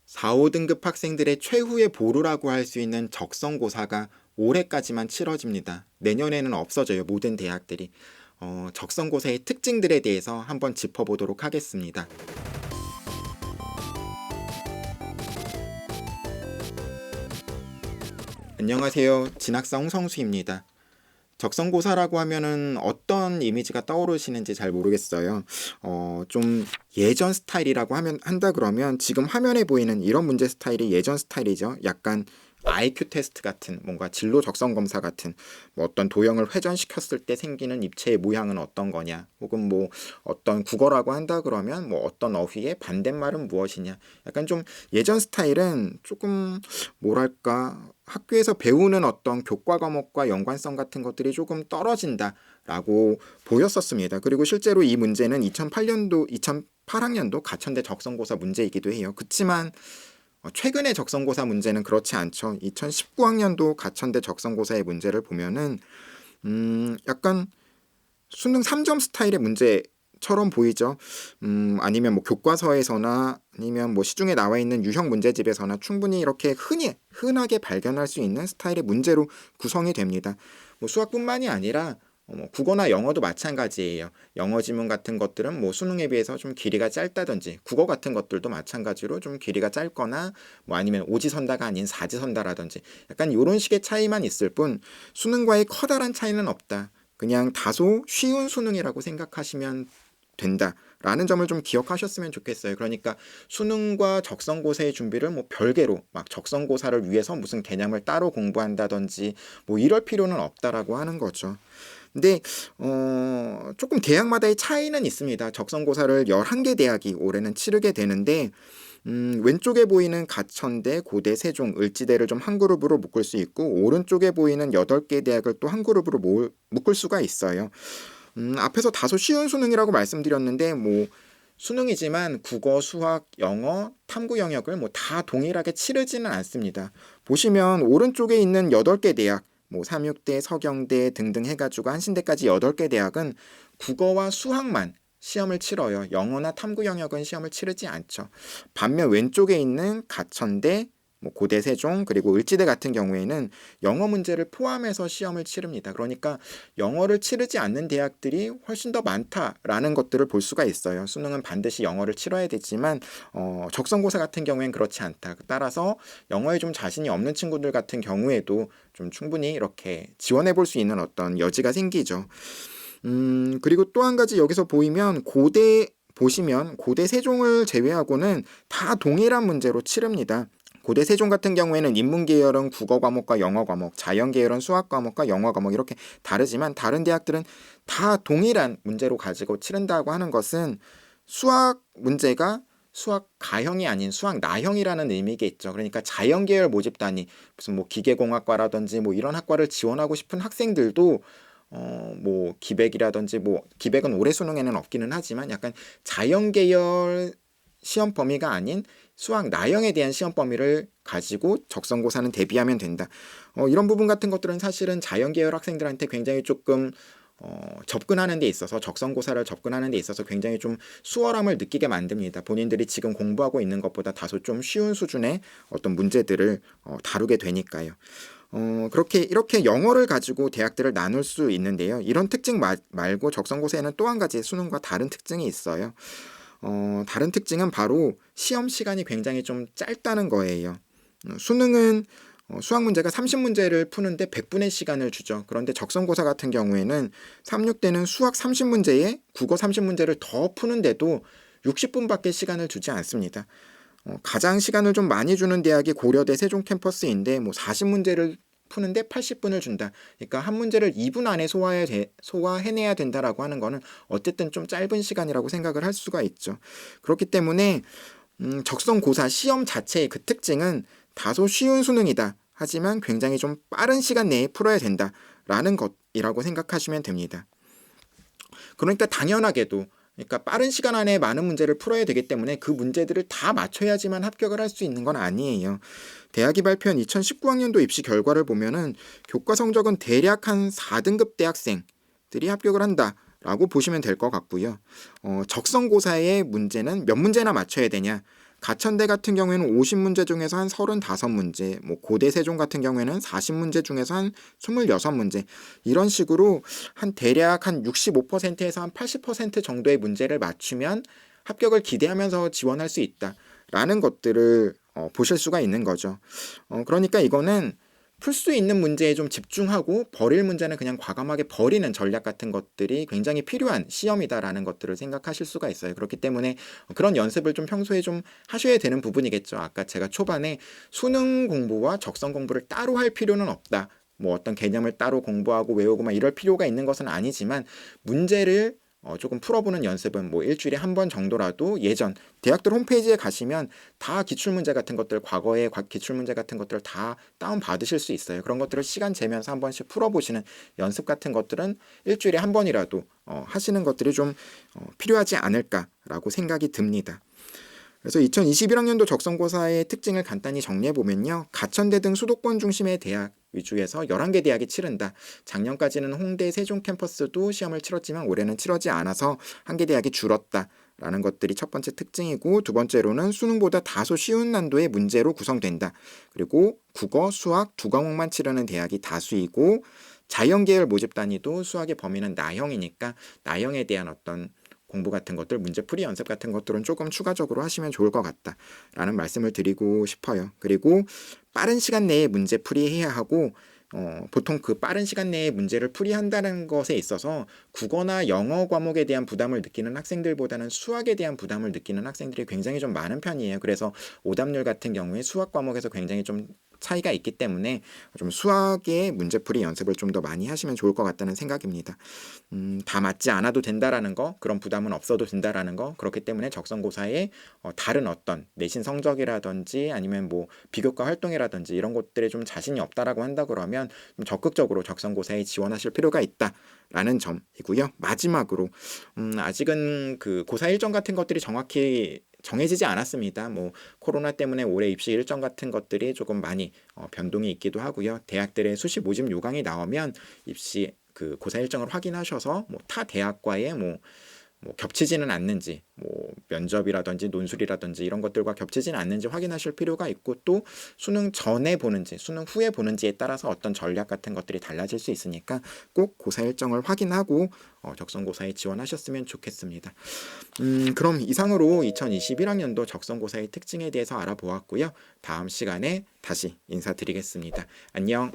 4, 5등급 학생들의 최후의 보루라고 할 수 있는 적성고사가 올해까지만 치러집니다. 내년에는 없어져요. 모든 대학들이. 적성고사의 특징들에 대해서 한번 짚어보도록 하겠습니다. 안녕하세요. 진학사 홍성수입니다. 적성고사라고 하면은 어떤 이미지가 떠오르시는지 잘 모르겠어요. 좀 예전 스타일이라고 한다 그러면 지금 화면에 보이는 이런 문제 스타일이 예전 스타일이죠. 약간 IQ 테스트 같은 뭔가 진로 적성 검사 같은 뭐 어떤 도형을 회전시켰을 때 생기는 입체의 모양은 어떤 거냐, 혹은 뭐 어떤 국어라고 한다 그러면 뭐 어떤 어휘의 반대말은 무엇이냐, 약간 좀 예전 스타일은 조금 뭐랄까 학교에서 배우는 어떤 교과 과목과 연관성 같은 것들이 조금 떨어진다라고 보였었습니다. 그리고 실제로 이 문제는 2008학년도 가천대 적성고사 문제이기도 해요. 그렇지만 최근의 적성고사 문제는 그렇지 않죠. 2019학년도 가천대 적성고사의 문제를 보면은 약간 수능 3점 스타일의 문제처럼 보이죠. 아니면 뭐 교과서에서나 아니면 뭐 시중에 나와 있는 유형 문제집에서나 충분히 이렇게 흔하게 발견할 수 있는 스타일의 문제로 구성이 됩니다. 뭐 수학뿐만이 아니라 국어나 영어도 마찬가지예요. 영어 지문 같은 것들은 뭐 수능에 비해서 좀 길이가 짧다든지, 국어 같은 것들도 마찬가지로 좀 길이가 짧거나 뭐 아니면 오지선다가 아닌 사지선다라든지 약간 이런 식의 차이만 있을 뿐 수능과의 커다란 차이는 없다. 그냥 다소 쉬운 수능이라고 생각하시면 된다라는 점을 좀 기억하셨으면 좋겠어요. 그러니까 수능과 적성고사의 준비를 뭐 별개로 막 적성고사를 위해서 무슨 개념을 따로 공부한다든지 뭐 이럴 필요는 없다라고 하는 거죠. 근데 조금 대학마다의 차이는 있습니다. 적성고사를 11개 대학이 올해는 치르게 되는데 왼쪽에 보이는 가천대, 고대, 세종, 을지대를 좀 한 그룹으로 묶을 수 있고, 오른쪽에 보이는 8개 대학을 또 한 그룹으로 묶을 수가 있어요. 앞에서 다소 쉬운 수능이라고 말씀드렸는데 뭐 수능이지만 국어, 수학, 영어, 탐구 영역을 뭐 다 동일하게 치르지는 않습니다. 보시면 오른쪽에 있는 8개 대학, 뭐 삼육대, 서경대 등등 해가지고 한신대까지 8개 대학은 국어와 수학만 시험을 치러요. 영어나 탐구 영역은 시험을 치르지 않죠. 반면 왼쪽에 있는 가천대, 뭐 고대 세종 그리고 을지대 같은 경우에는 영어 문제를 포함해서 시험을 치릅니다. 그러니까 영어를 치르지 않는 대학들이 훨씬 더 많다라는 것들을 볼 수가 있어요. 수능은 반드시 영어를 치러야 되지만 적성고사 같은 경우엔 그렇지 않다. 따라서 영어에 좀 자신이 없는 친구들 같은 경우에도 좀 충분히 이렇게 지원해 볼 수 있는 어떤 여지가 생기죠. 그리고 또 한 가지 여기서 보시면 고대 세종을 제외하고는 다 동일한 문제로 치릅니다. 고대 세종 같은 경우에는 인문 계열은 국어 과목과 영어 과목, 자연 계열은 수학 과목과 영어 과목 이렇게 다르지만 다른 대학들은 다 동일한 문제로 가지고 치른다고 하는 것은 수학 문제가 수학 가형이 아닌 수학 나형이라는 의미겠죠. 그러니까 자연 계열 모집단이 무슨 뭐 기계공학과라든지 뭐 이런 학과를 지원하고 싶은 학생들도 뭐 기백이라든지 뭐 기백은 올해 수능에는 없기는 하지만 약간 자연 계열 시험 범위가 아닌 수학 나형에 대한 시험 범위를 가지고 적성고사는 대비하면 된다. 이런 부분 같은 것들은 사실은 자연 계열 학생들한테 굉장히 조금 접근하는 데 있어서 적성고사를 접근하는 데 있어서 굉장히 좀 수월함을 느끼게 만듭니다. 본인들이 지금 공부하고 있는 것보다 다소 좀 쉬운 수준의 어떤 문제들을 다루게 되니까요. 그렇게 이렇게 영어를 가지고 대학들을 나눌 수 있는데요. 이런 특징 말고 적성고사에는 또 한 가지 수능과 다른 특징이 있어요. 다른 특징은 바로 시험 시간이 굉장히 좀 짧다는 거예요. 수능은 수학 문제가 30문제를 푸는데 100분의 시간을 주죠. 그런데 적성고사 같은 경우에는 3,6대는 수학 30문제에 국어 30문제를 더 푸는데도 60분밖에 시간을 주지 않습니다. 가장 시간을 좀 많이 주는 대학이 고려대 세종 캠퍼스인데 뭐 40문제를 푸는데 80분을 준다. 그러니까 한 문제를 2분 안에 소화해내야 된다라고 하는 거는 어쨌든 좀 짧은 시간이라고 생각을 할 수가 있죠. 그렇기 때문에 적성고사 시험 자체의 그 특징은 다소 쉬운 수능이다. 하지만 굉장히 좀 빠른 시간 내에 풀어야 된다라는 것이라고 생각하시면 됩니다. 그러니까 당연하게도 그러니까 빠른 시간 안에 많은 문제를 풀어야 되기 때문에 그 문제들을 다 맞춰야지만 합격을 할 수 있는 건 아니에요. 대학이 발표한 2019학년도 입시 결과를 보면은 교과 성적은 대략 한 4등급 대학생들이 합격을 한다라고 보시면 될 것 같고요. 적성고사의 문제는 몇 문제나 맞춰야 되냐? 가천대 같은 경우에는 50문제 중에서 한 35문제, 뭐 고대 세종 같은 경우에는 40문제 중에서 한 26문제, 이런 식으로 한 대략 한 65%에서 한 80% 정도의 문제를 맞추면 합격을 기대하면서 지원할 수 있다라는 것들을 보실 수가 있는 거죠. 그러니까 이거는 풀 수 있는 문제에 좀 집중하고 버릴 문제는 그냥 과감하게 버리는 전략 같은 것들이 굉장히 필요한 시험이다라는 것들을 생각하실 수가 있어요. 그렇기 때문에 그런 연습을 좀 평소에 좀 하셔야 되는 부분이겠죠. 아까 제가 초반에 수능 공부와 적성 공부를 따로 할 필요는 없다. 뭐 어떤 개념을 따로 공부하고 외우고 막 이럴 필요가 있는 것은 아니지만 문제를 조금 풀어보는 연습은 뭐 일주일에 한 번 정도라도 예전 대학들 홈페이지에 가시면 다 기출문제 같은 것들, 과거의 기출문제 같은 것들을 다 다운 받으실 수 있어요. 그런 것들을 시간 재면서 한 번씩 풀어보시는 연습 같은 것들은 일주일에 한 번이라도 하시는 것들이 좀 필요하지 않을까라고 생각이 듭니다. 그래서 2021학년도 적성고사의 특징을 간단히 정리해보면요. 가천대 등 수도권 중심의 대학 위주에서 11개 대학이 치른다. 작년까지는 홍대 세종 캠퍼스도 시험을 치렀지만 올해는 치러지 않아서 한 개 대학이 줄었다. 라는 것들이 첫 번째 특징이고, 두 번째로는 수능보다 다소 쉬운 난도의 문제로 구성된다. 그리고 국어, 수학 두 과목만 치르는 대학이 다수이고, 자연계열 모집 단위도 수학의 범위는 나형이니까 나형에 대한 어떤 공부 같은 것들, 문제풀이 연습 같은 것들은 조금 추가적으로 하시면 좋을 것 같다라는 말씀을 드리고 싶어요. 그리고 빠른 시간 내에 문제풀이 해야 하고, 보통 그 빠른 시간 내에 문제를 풀이한다는 것에 있어서 국어나 영어 과목에 대한 부담을 느끼는 학생들보다는 수학에 대한 부담을 느끼는 학생들이 굉장히 좀 많은 편이에요. 그래서 오답률 같은 경우에 수학 과목에서 굉장히 좀 차이가 있기 때문에 좀 수학의 문제풀이 연습을 좀 더 많이 하시면 좋을 것 같다는 생각입니다. 다 맞지 않아도 된다라는 거, 그런 부담은 없어도 된다라는 거, 그렇기 때문에 적성고사에 다른 어떤 내신 성적이라든지 아니면 뭐 비교과 활동이라든지 이런 것들에 좀 자신이 없다라고 한다 그러면 좀 적극적으로 적성고사에 지원하실 필요가 있다라는 점이고요. 마지막으로 아직은 그 고사 일정 같은 것들이 정확히 정해지지 않았습니다. 뭐 코로나 때문에 올해 입시 일정 같은 것들이 조금 많이 변동이 있기도 하고요. 대학들의 수시 모집 요강이 나오면 입시 그 고사 일정을 확인하셔서 뭐 타 대학과의 뭐 겹치지는 않는지, 뭐 면접이라든지 논술이라든지 이런 것들과 겹치지는 않는지 확인하실 필요가 있고, 또 수능 전에 보는지 수능 후에 보는지에 따라서 어떤 전략 같은 것들이 달라질 수 있으니까 꼭 고사 일정을 확인하고 적성고사에 지원하셨으면 좋겠습니다. 그럼 이상으로 2021학년도 적성고사의 특징에 대해서 알아보았고요. 다음 시간에 다시 인사드리겠습니다. 안녕.